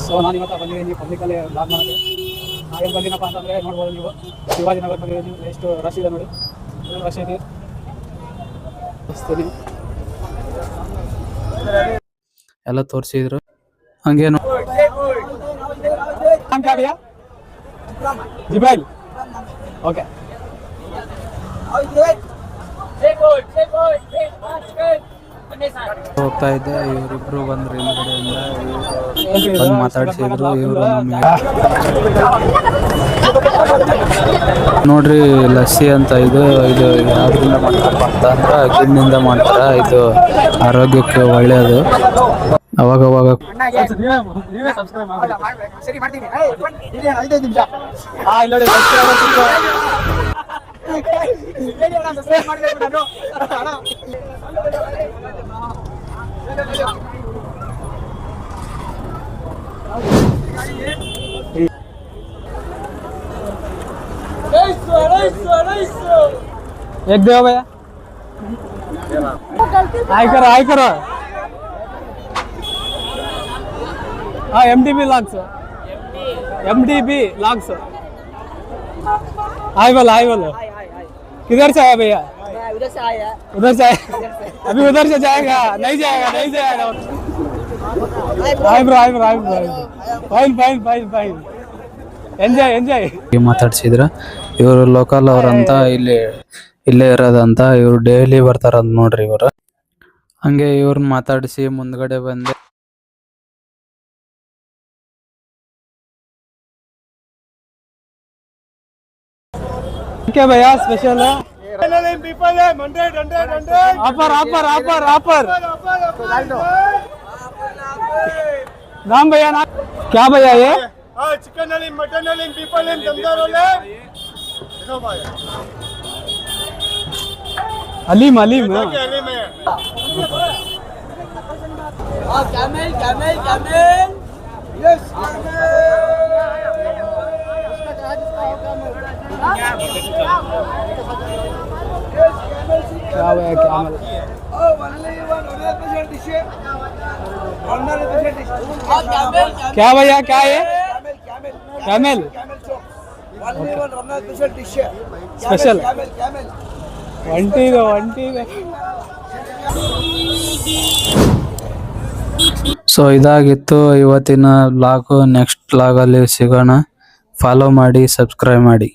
So ನಾನು ಇವತ್ತು ಬಂದಿದ್ದೀನಿ ಪಬ್ಲಿಕಲ್ಲಿ ಬ್ಲಾಗ್ ಮಾಡೋಕ್ಕೆ. ಏನು ಬಂದಿನಪ್ಪ ಅಂತಂದರೆ ನೋಡ್ಬೋದು ನೀವು, ಶಿವಾಜಿನಗರ ಬಂದಿದ್ದೀನಿ. ಎಷ್ಟು ರಶ್ ಇದೆ ನೋಡಿ, ರಶ್ ಇದೆ. ಎಲ್ಲ ತೋರಿಸಿದ್ರು. ಹಂಗೇನು ಜಿಬೈಲ್ ಓಕೆ. ಹೋಗ್ತಾ ಇದ್ದೆ, ಇವರಿಬ್ರು ಬಂದ್ರು ಹಿಂದ್ಗಡೆಯಿಂದ ಬಂದು ಮಾತಾಡ್ಸಿದ್ರು. ಇವರು ನೋಡ್ರಿ ಲಸ್ಸಿ ಅಂತ ಇದು ಯಾವ್ದ್ರಿಂದ ಮಾಡ್ತಾರಪ್ಪ ಅಂತ ಅಂದ್ರೆ ಗಿಣ್ಣಿಂದ ಮಾಡ್ತಾರ. ಇದು ಆರೋಗ್ಯಕ್ಕೆ ಒಳ್ಳೆಯದು. ಅವಾಗವಾಗ एक दो भैया, हाय करो हाँ MDB लॉक्स हाय बोलो किधर से आया भैया? उधर से आया अभी उधर से जाएगा नहीं जाएगा हाय ब्रो फाइन ಎಂಜಾಯ್ ಮಾತಾಡ್ಸಿದ್ರ. ಇವರು ಲೋಕಲ್ ಅವ್ರಂತ, ಇಲ್ಲೇ ಇರೋದಂತ. ಇವ್ರು ಡೈಲಿ ಬರ್ತಾರಂತ ನೋಡ್ರಿ ಇವರು. ಹಂಗೆ ಇವ್ರನ್ನ ಮಾತಾಡಿಸಿ ಮುಂದ್ಗಡೆ ಬಂದೆ. ಭಯ್ಯ ಸ್ಪೆಷಲ್ ಆಫರ್ नाम भैया ना क्या भैया ये? Chicken haleem, mutton haleem, beef haleem, दमदार रोल है। देखो भाई हलीम हलीम है। कैमल यस क्या भैया कैमल क्या भैया क्या है? कैमल स्पेशल ಒಂಟಿ ಸೊ ಇದಾಗಿತ್ತು ಇವತ್ತಿನ ಬ್ಲಾಗು. ನೆಕ್ಸ್ಟ್ ಬ್ಲಾಗಲ್ಲಿ ಸಿಗೋಣ. ಫಾಲೋ ಮಾಡಿ, ಸಬ್ಸ್ಕ್ರೈಬ್ ಮಾಡಿ.